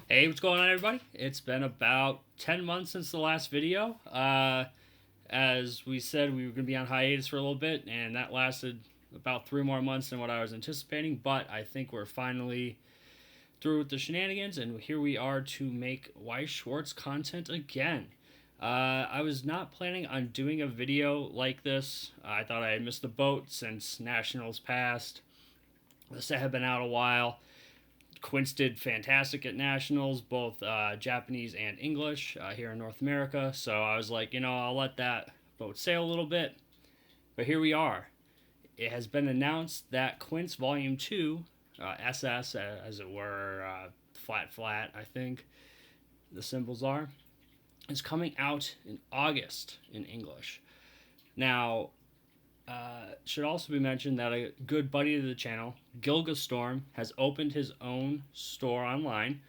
Hey, what's going on, everybody? It's been about 10 months since the last video. As we said, we were going to be on hiatus for a little bit, and that lasted about 3 more months than what I was anticipating, but I think we're finally through with the shenanigans, and here we are to make Weiss Schwarz content again. I was not planning on doing a video like this. I thought I had missed the boat since Nationals passed. The set had been out a while. Quints did fantastic at nationals, both Japanese and English here in North America. So I was like, I'll let that boat sail a little bit. But here we are. It has been announced that Quints Volume 2, SS, as it were, flat, I think the symbols are, is coming out in August in English. Now, should also be mentioned that a good buddy of the channel, Gilga Storm, has opened his own store online.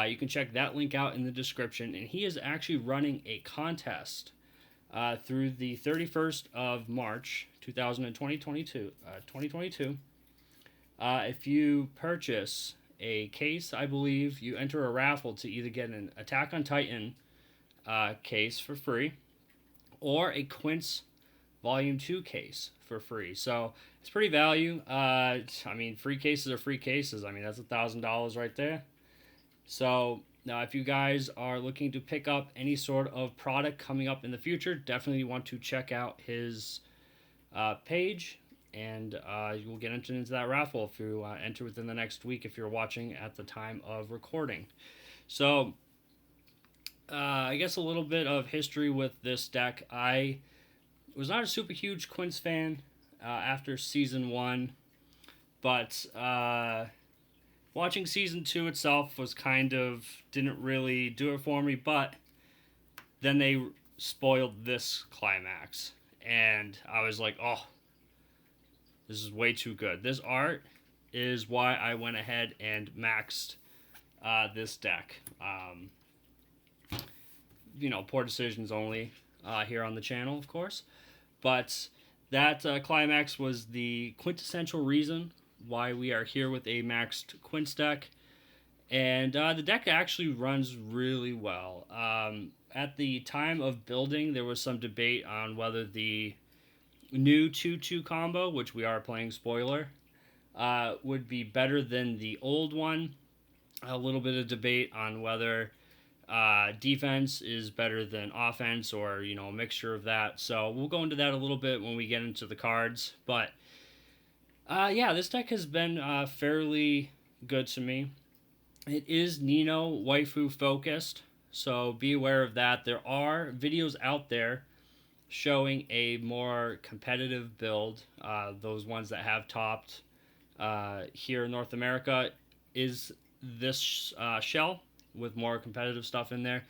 You can check that link out in the description, and he is actually running a contest through the 31st of March 2022. If you purchase a case, I believe you enter a raffle to either get an Attack on Titan case for free or a Quints Volume 2 case for free. So it's pretty value. Free cases are free cases. That's $1,000 right there. So now if you guys are looking to pick up any sort of product coming up in the future, definitely want to check out his page, and you will get entered into that raffle if you enter within the next week if you're watching at the time of recording. So I guess a little bit of history with this deck. I was not a super huge Quints fan after Season 1, but watching Season 2 itself was didn't really do it for me, but then they spoiled this climax, and I was like, oh, this is way too good. This art is why I went ahead and maxed this deck. Poor decisions only here on the channel, of course. But that climax was the quintessential reason why we are here with a maxed Quints deck. And the deck actually runs really well. At the time of building, there was some debate on whether the new 2-2 combo, which we are playing spoiler, would be better than the old one. A little bit of debate on whether defense is better than offense, or a mixture of that. So we'll go into that a little bit when we get into the cards. But this deck has been fairly good to me. It is Nino waifu focused, so be aware of that. There are videos out there showing a more competitive build. Those ones that have topped here in North America is this shell with more competitive stuff in there,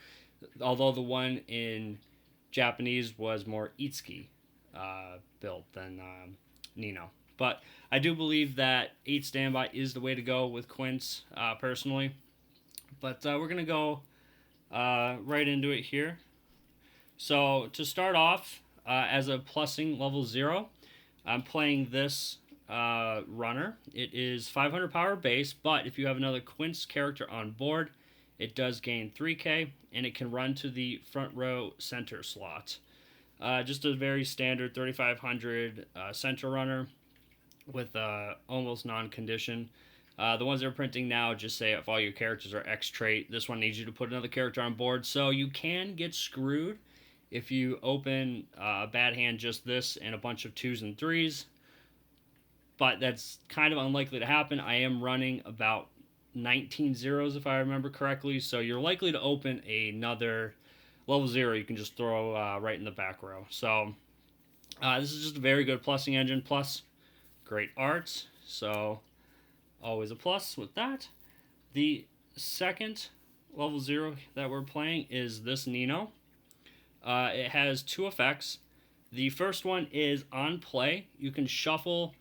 although the one in Japanese was more Itsuki built than Nino. But I do believe that 8 standby is the way to go with Quints, personally. But we're going to go right into it here. So to start off, as a plussing level 0, I'm playing this runner. It is 500 power base, but if you have another Quints character on board, it does gain 3k, and it can run to the front row center slot. Just a very standard 3500 center runner with almost non-condition. The ones they're printing now just say if all your characters are X trait. This one needs you to put another character on board, so you can get screwed if you open a bad hand just this and a bunch of 2s and 3s. But that's kind of unlikely to happen. I am running about 19 zeros if I remember correctly, so you're likely to open another level 0 you can just throw right in the back row. So this is just a very good plussing engine, plus great art, so always a plus with that. The second level 0 that we're playing is this Nino. It has 2 effects. The first one is on play, you can shuffle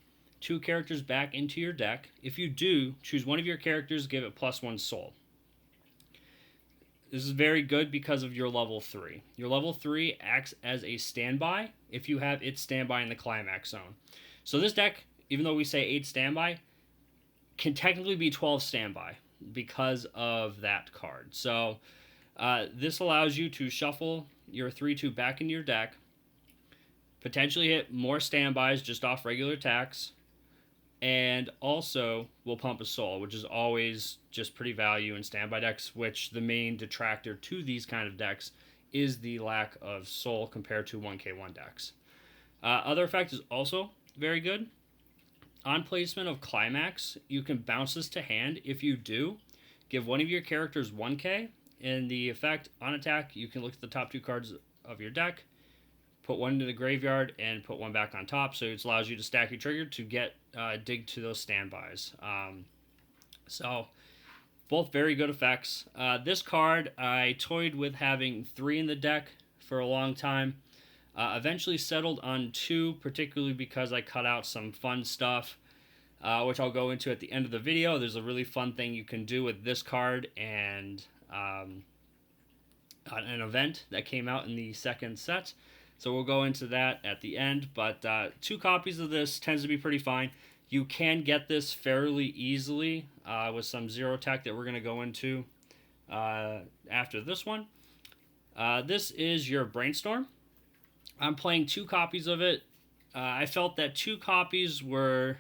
2 characters back into your deck. If you do, choose one of your characters, give it +1 soul. This is very good because of your level 3. Your level 3 acts as a standby if you have its standby in the climax zone. So this deck, even though we say 8 standby, can technically be 12 standby. because of that card. So this allows you to shuffle your 3/2 back into your deck, potentially hit more standbys just off regular attacks, and also will pump a soul, which is always just pretty value in standby decks, which the main detractor to these kind of decks is the lack of soul compared to 1k1 decks. Other effect is also very good. On placement of Climax, you can bounce this to hand. If you do, give one of your characters 1k, and the effect on attack, you can look at the top 2 cards of your deck, put one into the graveyard, and put one back on top. So it allows you to stack your trigger to get dig to those standbys. So both very good effects. This card, I toyed with having 3 in the deck for a long time. Eventually settled on 2, particularly because I cut out some fun stuff, which I'll go into at the end of the video. There's a really fun thing you can do with this card and an event that came out in the second set. So we'll go into that at the end. But 2 copies of this tends to be pretty fine. You can get this fairly easily with some zero tech that we're going to go into after this one. This is your Brainstorm. I'm playing 2 copies of it. I felt that 2 copies were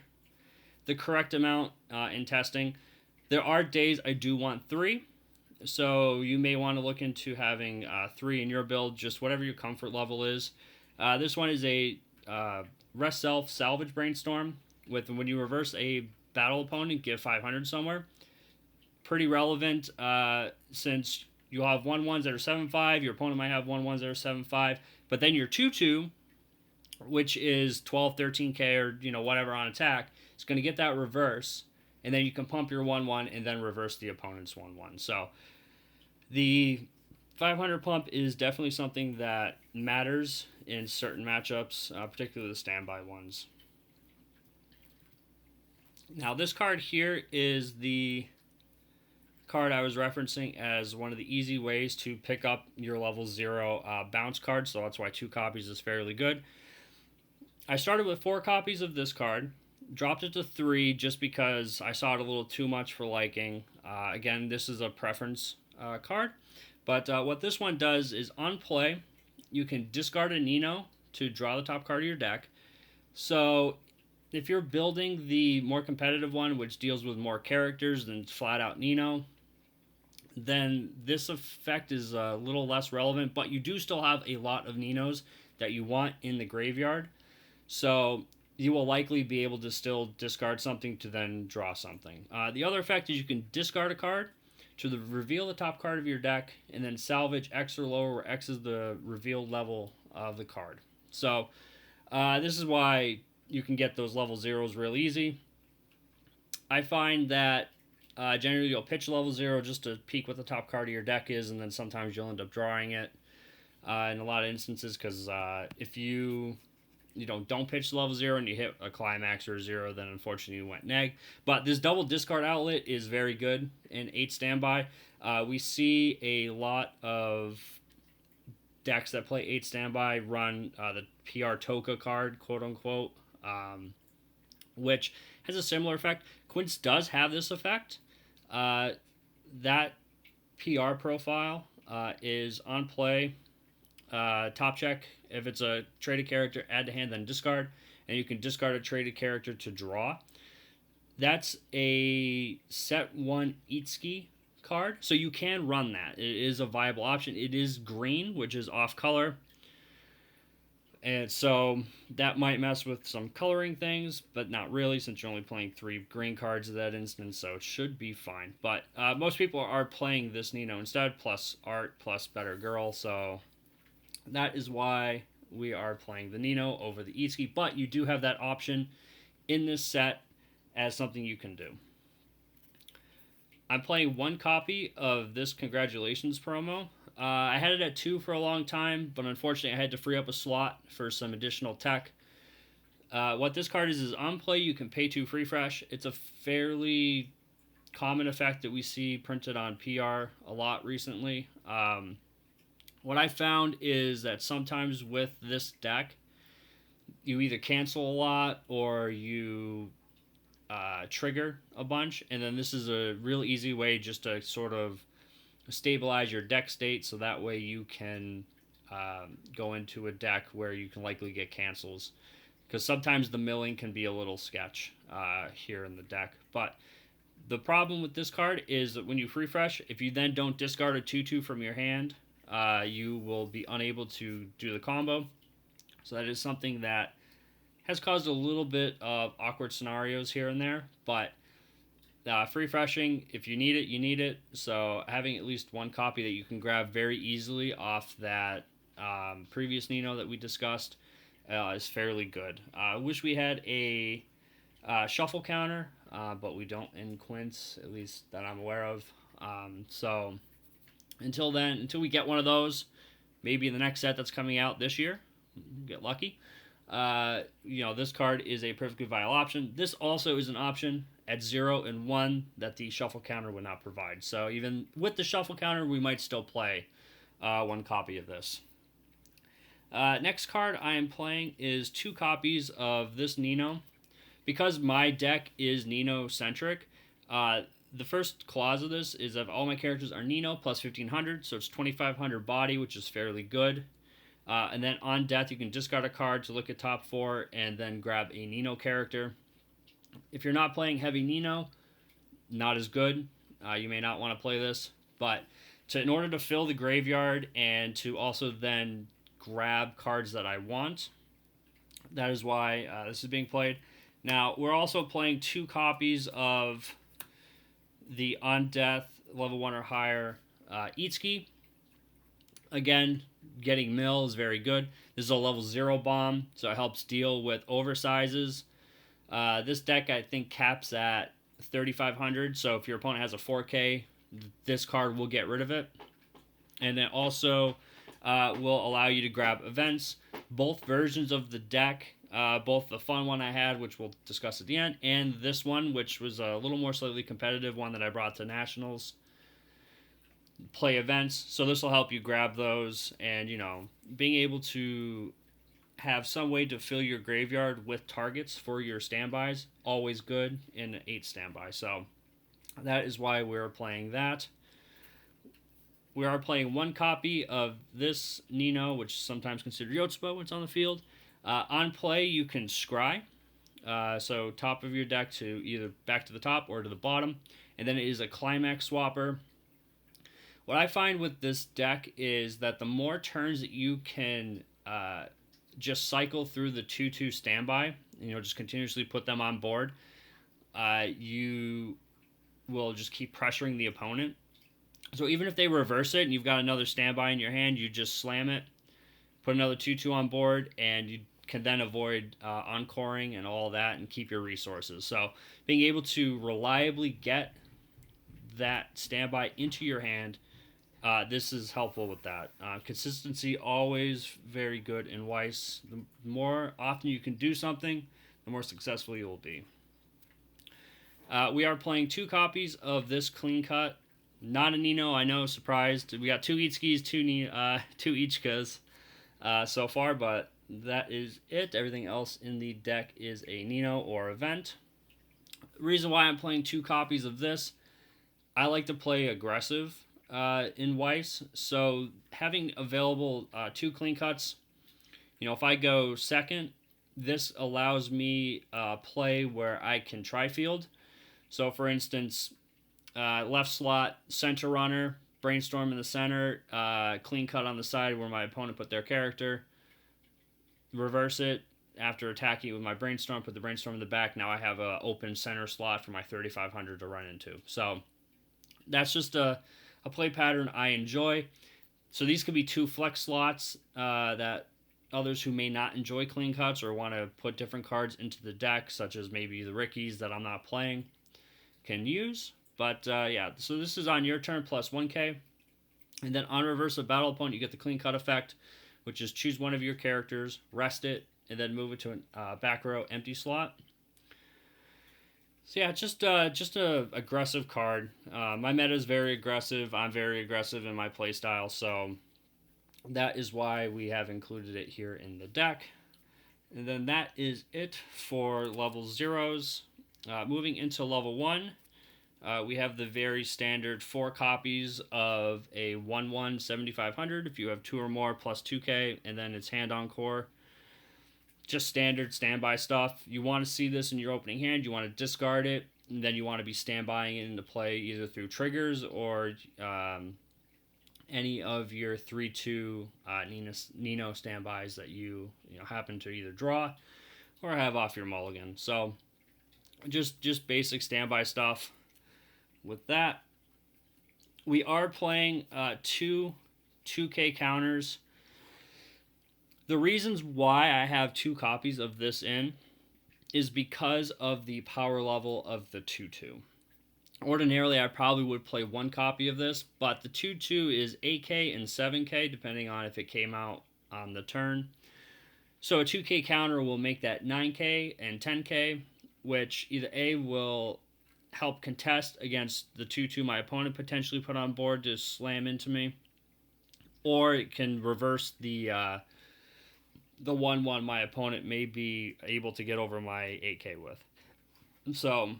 the correct amount in testing. There are days I do want 3. So you may want to look into having 3 in your build, just whatever your comfort level is. This one is a Rest Self Salvage Brainstorm. With when you reverse a battle opponent, give 500 somewhere. Pretty relevant since you'll have 1/1s that are 7/5. Your opponent might have 1/1s that are 7/5. But then your 2/2, which is 12, 13k or whatever on attack, is going to get that reverse. And then you can pump your 1/1 and then reverse the opponent's 1/1. So the 500 pump is definitely something that matters in certain matchups, particularly the standby ones. Now this card here is the card I was referencing as one of the easy ways to pick up your level 0 bounce card, so that's why 2 copies is fairly good. I started with 4 copies of this card, dropped it to 3 just because I saw it a little too much for liking. Again, this is a preference card, but what this one does is on play, you can discard a Nino to draw the top card of your deck. So if you're building the more competitive one, which deals with more characters than flat out Nino, then this effect is a little less relevant, but you do still have a lot of Ninos that you want in the graveyard. So you will likely be able to still discard something to then draw something. The other effect is you can discard a card to reveal the top card of your deck and then salvage X or lower, where X is the revealed level of the card. So this is why you can get those level 0s real easy. I find that generally you'll pitch level 0 just to peek what the top card of your deck is, and then sometimes you'll end up drawing it in a lot of instances, because if you don't pitch level 0 and you hit a climax or a 0, then unfortunately you went neg. But this double discard outlet is very good in 8 standby. We see a lot of decks that play 8 standby run the PR Toka card, quote unquote, which has a similar effect. Quints does have this effect. That PR profile is on play. Top check. If it's a traded character, add to hand, then discard. And you can discard a traded character to draw. That's a set 1 Itsuki card. So you can run that. It is a viable option. It is green, which is off color. And so that might mess with some coloring things, but not really, since you're only playing 3 green cards in that instance, so it should be fine. But most people are playing this Nino instead, plus art, plus better girl, so that is why we are playing the Nino over the Itsuki. But you do have that option in this set as something you can do. I'm playing 1 copy of this Congratulations promo. I had it at 2 for a long time, but unfortunately I had to free up a slot for some additional tech. What this card is on play, you can pay 2 free fresh. It's a fairly common effect that we see printed on PR a lot recently. What I found is that sometimes with this deck, you either cancel a lot or you trigger a bunch, and then this is a real easy way just to sort of stabilize your deck state, so that way you can go into a deck where you can likely get cancels, because sometimes the milling can be a little sketch here in the deck. But the problem with this card is that when you refresh, if you then don't discard a 2/2 from your hand, you will be unable to do the combo. So that is something that has caused a little bit of awkward scenarios here and there. But free freshing, if you need it, you need it. So having at least one copy that you can grab very easily off that previous Nino that we discussed is fairly good. I wish we had a shuffle counter, but we don't in Quints, at least that I'm aware of. So until then, until we get one of those, maybe in the next set that's coming out this year, get lucky. This card is a perfectly viable option. This also is an option at 0 and 1 that the shuffle counter would not provide. So even with the shuffle counter, we might still play one copy of this. Next card I am playing is 2 copies of this Nino. Because my deck is Nino-centric, the first clause of this is that all my characters are Nino plus 1500, so it's 2500 body, which is fairly good. And then on death, you can discard a card to look at top 4 and then grab a Nino character. If you're not playing heavy Nino, not as good. You may not want to play this. But in order to fill the graveyard and to also then grab cards that I want, that is why this is being played. Now, we're also playing 2 copies of the on death level 1 or higher Itsuki. Again, getting mill is very good. This is a level 0 bomb, so it helps deal with oversizes. This deck, I think, caps at 3,500, so if your opponent has a 4K, this card will get rid of it. And it also will allow you to grab events. Both versions of the deck, both the fun one I had, which we'll discuss at the end, and this one, which was a little more slightly competitive one that I brought to Nationals, play events. So this will help you grab those, and being able to have some way to fill your graveyard with targets for your standbys, always good in an 8 standby. So that is why we're playing that. We are playing 1 copy of this Nino, which is sometimes considered Yotsuba when it's on the field. On play, you can scry. So top of your deck to either back to the top or to the bottom. And then it is a climax swapper. What I find with this deck is that the more turns that you can just cycle through the 2/2 standby, just continuously put them on board, you will just keep pressuring the opponent. So even if they reverse it and you've got another standby in your hand, you just slam it, put another 2/2 on board, and you can then avoid encoring and all that and keep your resources. So being able to reliably get that standby into your hand, this is helpful with that. Consistency, always very good in Weiss. The more often you can do something, the more successful you will be. We are playing 2 copies of this clean cut. Not a Nino, I know, surprised. We got 2 Itskis, 2 Ichikas so far, but that is it. Everything else in the deck is a Nino or event. The reason why I'm playing 2 copies of this, I like to play aggressive in Weiss, so having available 2 clean cuts, if I go second, this allows me play where I can tri-field. So for instance, left slot, center runner, brainstorm in the center, clean cut on the side where my opponent put their character, reverse it after attacking with my brainstorm, put the brainstorm in the back. Now I have an open center slot for my 3,500 to run into. So that's just a play pattern I enjoy. So these could be 2 flex slots that others who may not enjoy clean cuts or want to put different cards into the deck, such as maybe the Rickies that I'm not playing, can use. But yeah, so this is on your turn plus 1k. And then on reverse of battle opponent, you get the clean cut effect, which is choose one of your characters, rest it, and then move it to a back row empty slot. So yeah, just a aggressive card. My meta is very aggressive. I'm very aggressive in my playstyle, so that is why we have included it here in the deck. And then that is it for level 0s. Moving into level 1, we have the very standard 4 copies of a 1/1 7500 if you have 2 or more plus 2k, and then it's hand on core. Just standard standby stuff. You want to see this in your opening hand, you want to discard it, and then you want to be standbying it into play either through triggers or any of your 3/2 Nino standbys that you happen to either draw or have off your mulligan. So just basic standby stuff. With that, we are playing 2k counters. The reasons why I have 2 copies of this in is because of the power level of the 2/2. Ordinarily, I probably would play 1 copy of this, but the 2/2 is 8k and 7k, depending on if it came out on the turn. So a 2k counter will make that 9k and 10k, which either A, will help contest against the 2/2 my opponent potentially put on board to slam into me, or it can reverse the 1/1 my opponent may be able to get over my 8k with. So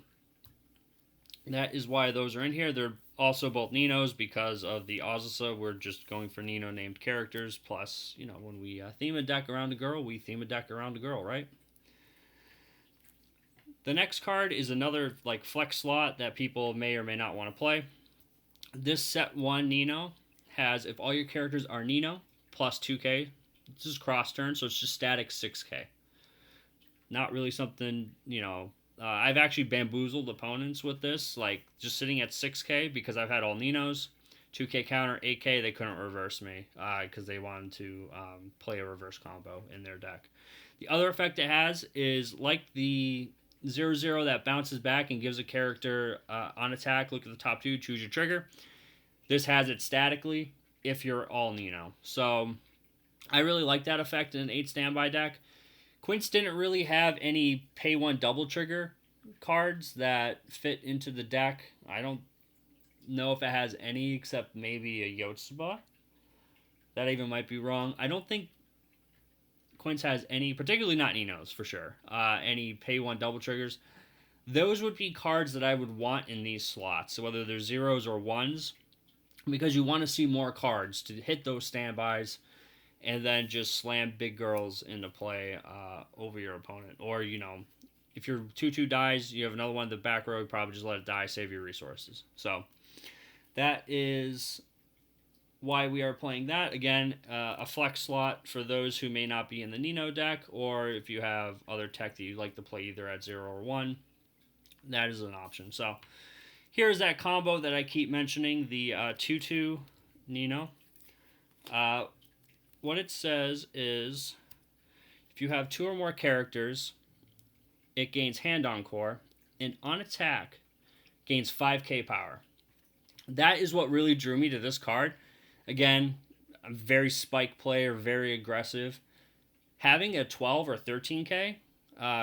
that is why those are in here. They're also both Ninos because of the Azusa. We're just going for Nino named characters. Plus, when we theme a deck around a girl, we theme a deck around a girl, right? The next card is another flex slot that people may or may not want to play. This set 1 Nino has, if all your characters are Nino, plus 2k. This is cross turn, so it's just static 6k. Not really something, I've actually bamboozled opponents with this, just sitting at 6k because I've had all Ninos. 2k counter, 8k, they couldn't reverse me because they wanted to play a reverse combo in their deck. The other effect it has is like the 0/0 that bounces back and gives a character on attack, look at the top 2, choose your trigger. This has it statically if you're all Nino. So I really like that effect in an 8 standby deck. Quints didn't really have any pay 1 double trigger cards that fit into the deck. I don't know if it has any except maybe a Yotsuba. That even might be wrong. I don't think Quints has any, particularly not Ninos for sure, any pay 1 double triggers. Those would be cards that I would want in these slots, so whether they're 0s or 1s, because you want to see more cards to hit those standbys and then just slam big girls into play over your opponent. Or, if your 2/2 dies, you have another one in the back row, probably just let it die, save your resources. So that is why we are playing that. Again, a flex slot for those who may not be in the Nino deck, or if you have other tech that you'd like to play either at 0 or 1, that is an option. So here's that combo that I keep mentioning, the 2/2 Nino. What it says is, if you have 2 or more characters, it gains hand on core, and on attack, gains 5k power. That is what really drew me to this card. Again, I'm a very spike player, very aggressive. Having a 12 or 13k,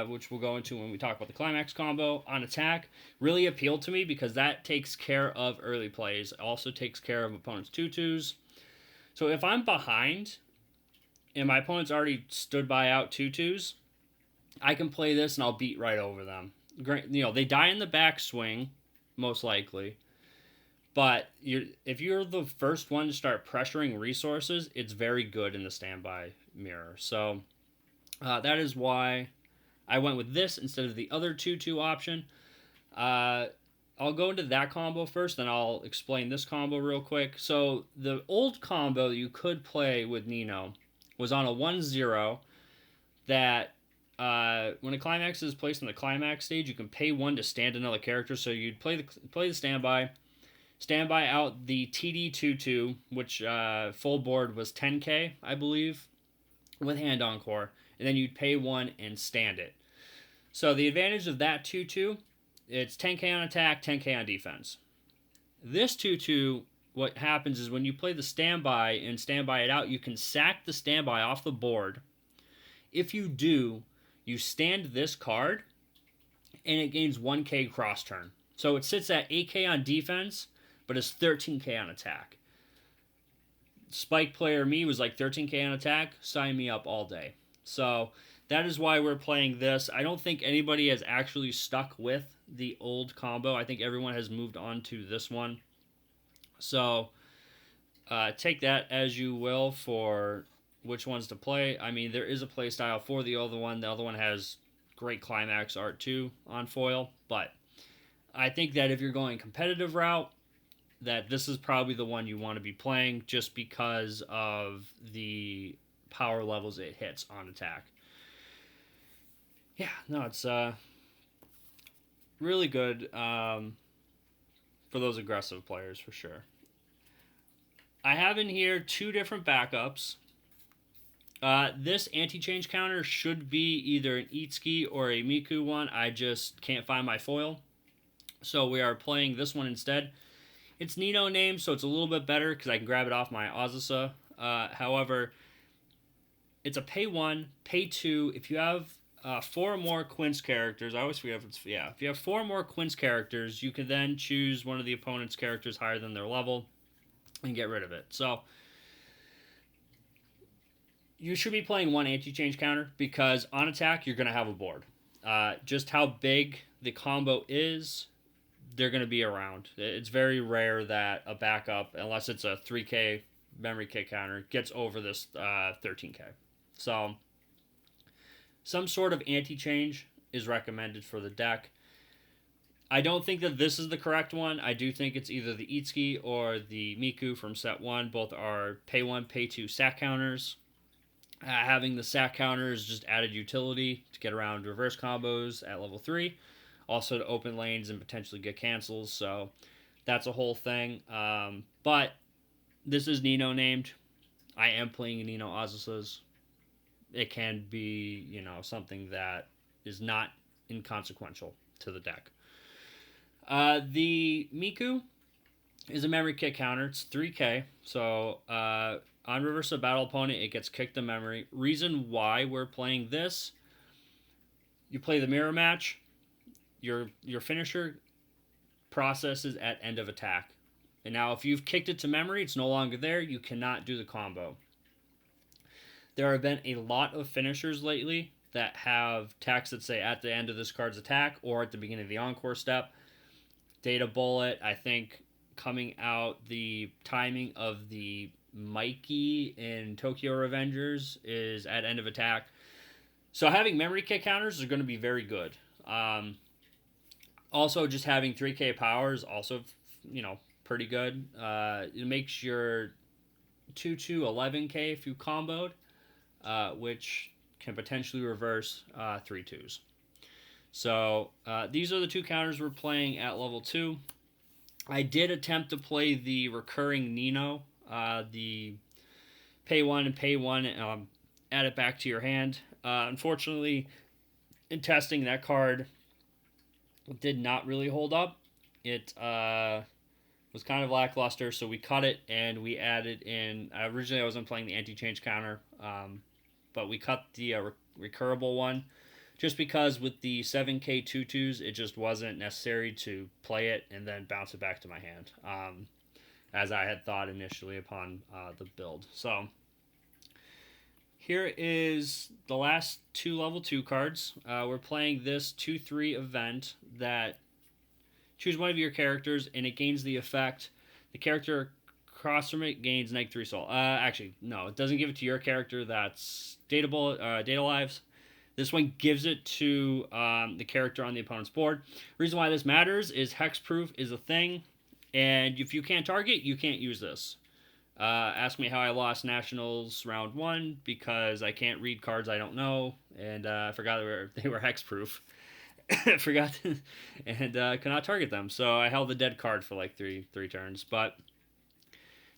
which we'll go into when we talk about the Climax combo, on attack, really appealed to me because that takes care of early plays. It also takes care of opponents' 2/2s. So if I'm behind and my opponent's already stood by out 2/2s, I can play this and I'll beat right over them. They die in the backswing, most likely. But if you're the first one to start pressuring resources, it's very good in the standby mirror. So that is why I went with this instead of the other 2/2 option. I'll go into that combo first, then I'll explain this combo real quick. So the old combo that you could play with Nino was on a 1/0 that when a climax is placed on the climax stage, you can pay 1 to stand another character. So you'd play the standby out the TD 2/2, which full board was 10k, I believe, with hand on core, and then you'd pay 1 and stand it. So the advantage of that 2/2, it's 10k on attack, 10k on defense. This 2/2, what happens is when you play the standby and standby it out, you can sack the standby off the board. If you do, you stand this card, and it gains 1k cross turn. So it sits at 8k on defense, but it's 13k on attack. Spike player me was like 13k on attack, sign me up all day. So that is why we're playing this. I don't think anybody has actually stuck with the old combo. I think everyone has moved on to this one. So take that as you will for which ones to play. I mean, there is a play style for the other one. The other one has great climax art too on foil, but I think that if you're going competitive route, that this is probably the one you want to be playing just because of the power levels it hits on attack. Yeah, no, it's really good for those aggressive players for sure. I have in here two different backups. This anti-change counter should be either an Itsuki or a Miku one. I just can't find my foil. So we are playing this one instead. It's Nino named, so it's a little bit better because I can grab it off my Azusa. However, it's a pay 1, pay 2. If you have 4 or more Quints characters, I always forget if it's, yeah. If you have 4 or more Quints characters, you can then choose one of the opponent's characters higher than their level and get rid of it. So you should be playing one anti-change counter because on attack, you're going to have a board. Just how big the combo is, they're going to be around. It's very rare that a backup, unless it's a 3K memory kit counter, gets over this 13K. So some sort of anti-change is recommended for the deck. I don't think that this is the correct one. I do think it's either the Itsuki or the Miku from set 1. Both are pay 1, pay 2 sack counters. Having the sack counter is just added utility to get around reverse combos at level 3. Also to open lanes and potentially get cancels. So that's a whole thing. But this is Nino named. I am playing Nino Azusas. It can be, something that is not inconsequential to the deck. The Miku is a memory kit counter. It's 3K. So on reverse of battle opponent, it gets kicked to memory. Reason why we're playing this, you play the mirror match. Your finisher processes at end of attack. And now if you've kicked it to memory, it's no longer there. You cannot do the combo. There have been a lot of finishers lately that have attacks that say at the end of this card's attack or at the beginning of the encore step. Data Bullet, I think coming out the timing of the Mikey in Tokyo Revengers is at end of attack. So having memory kit counters is going to be very good. Also, just having 3K power is also, pretty good. It makes your 2-2 11K if you comboed, which can potentially reverse 3-2s. So these are the two counters we're playing at level 2. I did attempt to play the recurring Nino, the pay 1 and pay 1, add it back to your hand. Unfortunately, in testing, that card did not really hold up. It was kind of lackluster, so we cut it and we added in. Originally, I wasn't playing the anti-change counter, but we cut the recurable one just because with the 7K 2-2s, it just wasn't necessary to play it and then bounce it back to my hand, as I had thought initially upon the build. So here is the last 2 level 2 cards. We're playing this 2-3 event that choose one of your characters and it gains the effect. The character across from it gains -3 soul. Actually, no, it doesn't give it to your character. That's Data Bullet, Data Lives. This one gives it to the character on the opponent's board. Reason why this matters is hexproof is a thing, and if you can't target, you can't use this. Ask me how I lost Nationals round 1 because I can't read cards I don't know, and I forgot they were hexproof. Forgot and cannot target them. So I held the dead card for like three turns. But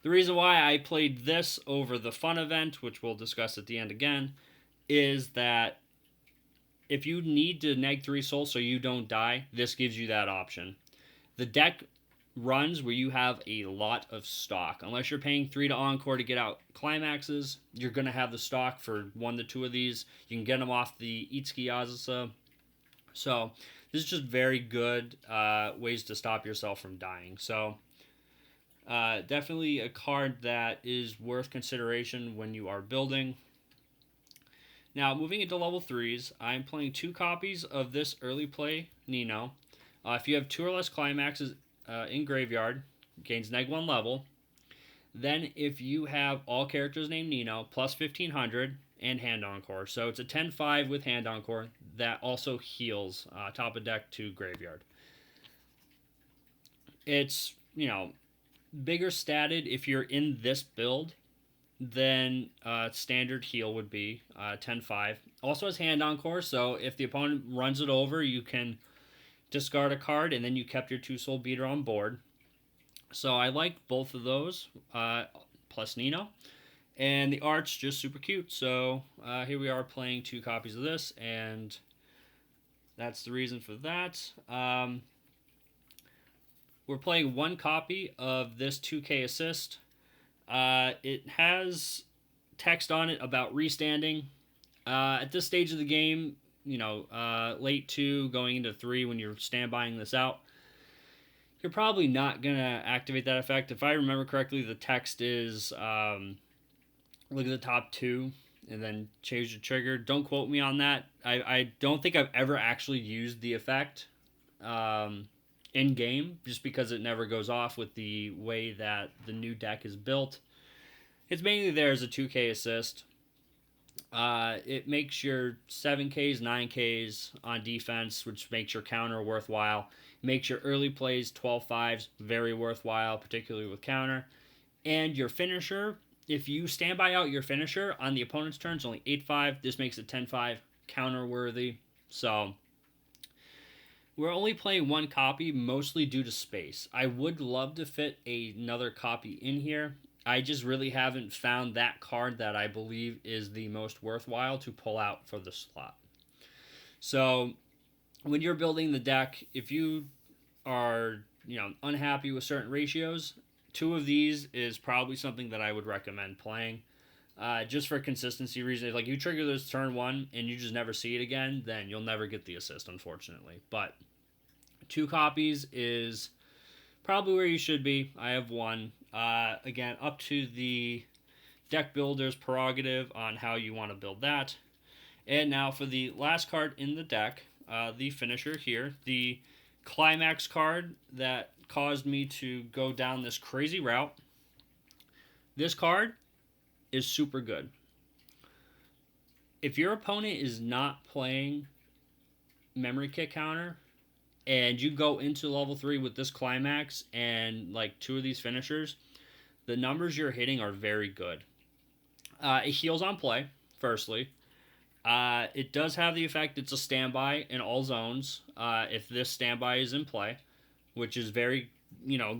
the reason why I played this over the fun event, which we'll discuss at the end again, is that if you need to -3 soul so you don't die, this gives you that option. The deck runs where you have a lot of stock. Unless you're paying 3 to Encore to get out climaxes, you're going to have the stock for 1 to 2 of these. You can get them off the Itsuki Azusa. So this is just very good ways to stop yourself from dying. So definitely a card that is worth consideration when you are building. Now, moving into level 3s, I'm playing 2 copies of this early play Nino. If you have 2 or less climaxes in graveyard, gains -1 level. Then, if you have all characters named Nino, plus 1500 and Hand Encore. So it's a 10-5 with Hand Encore that also heals top of deck to graveyard. It's, bigger statted if you're in this build than standard heal would be 10-5. Also has Hand Encore, so if the opponent runs it over, you can discard a card and then you kept your 2 Soul Beater on board. So I like both of those, plus Nino. And the art's just super cute. So here we are playing 2 copies of this, and that's the reason for that. We're playing 1 copy of this 2K Assist. It has text on it about restanding. At this stage of the game, late 2, going into 3, when you're standbying this out, you're probably not going to activate that effect. If I remember correctly, the text is look at the top 2 and then change the trigger. Don't quote me on that. I don't think I've ever actually used the effect in-game, just because it never goes off with the way that the new deck is built. It's mainly there as a 2K assist. It makes your 7Ks, 9Ks on defense, which makes your counter worthwhile. Makes your early plays 12-5s very worthwhile, particularly with counter. And your finisher, if you stand by out your finisher on the opponent's turn, it's only 8-5. This makes it 10-5 counter worthy. So we're only playing 1 copy, mostly due to space. I would love to fit another copy in here. I just really haven't found that card that I believe is the most worthwhile to pull out for the slot. So when you're building the deck, if you are unhappy with certain ratios, 2 of these is probably something that I would recommend playing. Just for consistency reasons. Like, you trigger this turn 1 and you just never see it again, then you'll never get the assist, unfortunately. But 2 copies is probably where you should be. I have 1. Again, up to the deck builder's prerogative on how you want to build that. And now for the last card in the deck, the finisher here, the climax card that caused me to go down this crazy route. This card is super good. If your opponent is not playing memory kit counter and you go into level 3 with this climax and like 2 of these finishers, the numbers you're hitting are very good. It heals on play, firstly. It does have the effect, it's a standby in all zones if this standby is in play, which is very,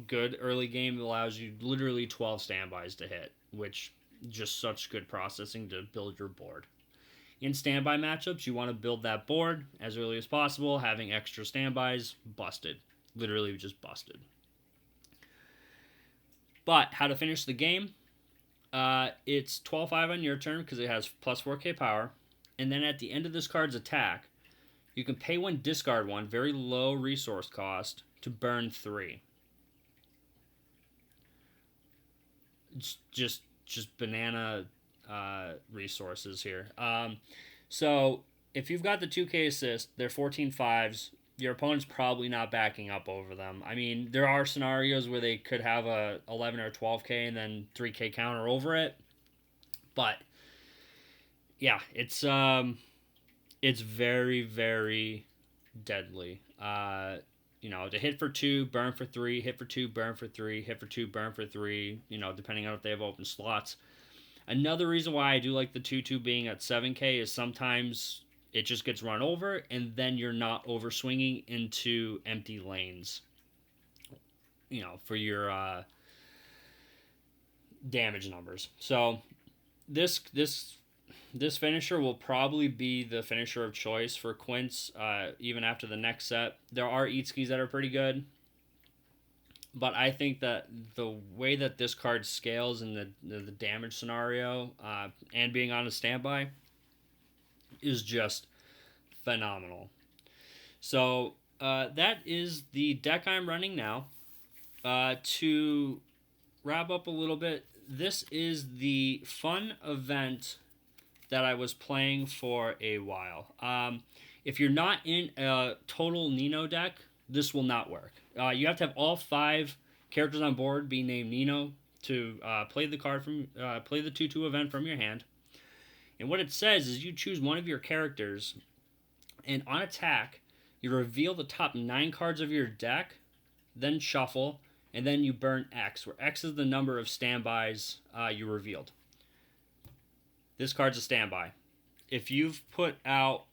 good early game. It allows you literally 12 standbys to hit, which just such good processing to build your board. In standby matchups, you want to build that board as early as possible. Having extra standbys, busted. Literally just busted. But how to finish the game, it's 12-5 on your turn because it has plus 4k power. And then at the end of this card's attack, you can pay 1, discard 1, very low resource cost, to burn 3. It's just banana resources here. So if you've got the 2k assist, they're 14-5s. Your opponent's probably not backing up over them. I mean, there are scenarios where they could have a 11 or 12k and then 3k counter over it. But yeah, it's very, very deadly. To hit for 2, burn for 3, hit for 2, burn for 3, hit for 2, burn for 3, depending on if they have open slots. Another reason why I do like the 2-2 being at 7k is sometimes it just gets run over, and then you're not over swinging into empty lanes, for your damage numbers. So this finisher will probably be the finisher of choice for Quints, even after the next set. There are eat skis that are pretty good, but I think that the way that this card scales in the damage scenario, and being on a standby, is just phenomenal. So that is the deck I'm running now. To wrap up a little bit, this is the fun event that I was playing for a while. If you're not in a total Nino deck, this will not work. You have to have all 5 characters on board be named Nino to play the card from play the 2/2 event from your hand. And what it says is you choose one of your characters, and on attack, you reveal the top 9 cards of your deck, then shuffle, and then you burn X, where X is the number of standbys you revealed. This card's a standby. If you've put out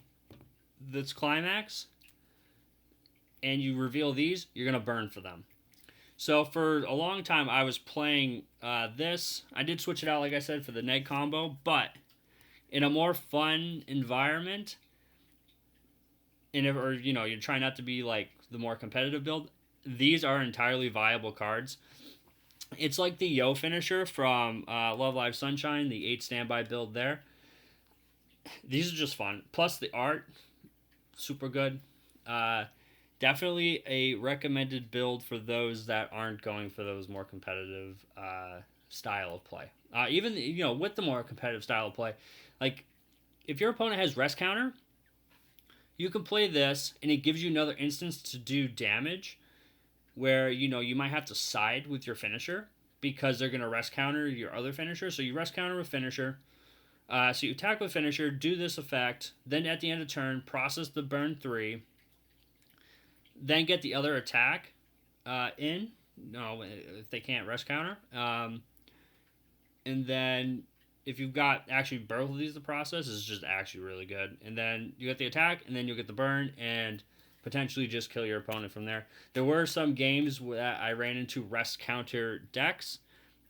this climax and you reveal these, you're going to burn for them. So for a long time, I was playing this. I did switch it out, like I said, for the neg combo, but in a more fun environment, or you're trying not to be like the more competitive build, these are entirely viable cards. It's like the Yo finisher from Love Live Sunshine, the 8 standby build there. These are just fun. Plus the art, super good. Definitely a recommended build for those that aren't going for those more competitive style of play. Even with the more competitive style of play, like if your opponent has rest counter, you can play this and it gives you another instance to do damage, where you might have to side with your finisher because they're going to rest counter your other finisher. So you rest counter with finisher. So you attack with finisher, do this effect, then at the end of turn, process the burn 3, then get the other attack in. No, if they can't rest counter. And then if you've got actually both of these, the process is just actually really good. And then you get the attack, and then you'll get the burn, and potentially just kill your opponent from there. There were some games where I ran into rest counter decks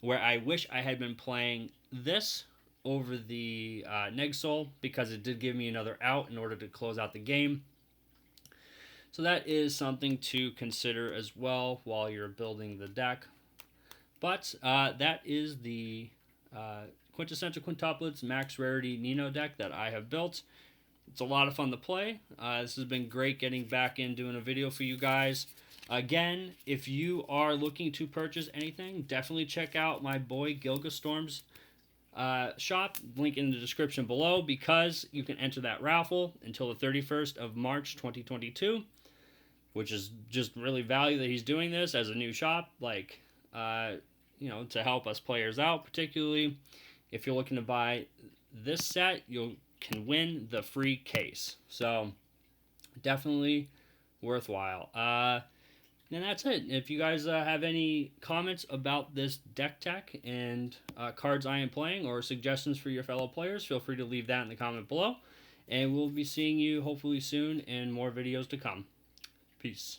where I wish I had been playing this over the Neg Soul, because it did give me another out in order to close out the game. So that is something to consider as well while you're building the deck. But that is the Quintessential Quintuplets Max Rarity Nino deck that I have built. It's a lot of fun to play. This has been great getting back in doing a video for you guys. Again, if you are looking to purchase anything, definitely check out my boy Gilgastorm's shop. Link in the description below, because you can enter that raffle until the 31st of March 2022, which is just really value that he's doing this as a new shop, like, to help us players out, particularly if you're looking to buy this set, you can win the free case. So definitely worthwhile. And that's it. If you guys have any comments about this deck tech and cards I am playing, or suggestions for your fellow players, feel free to leave that in the comment below. And we'll be seeing you hopefully soon in more videos to come. Peace.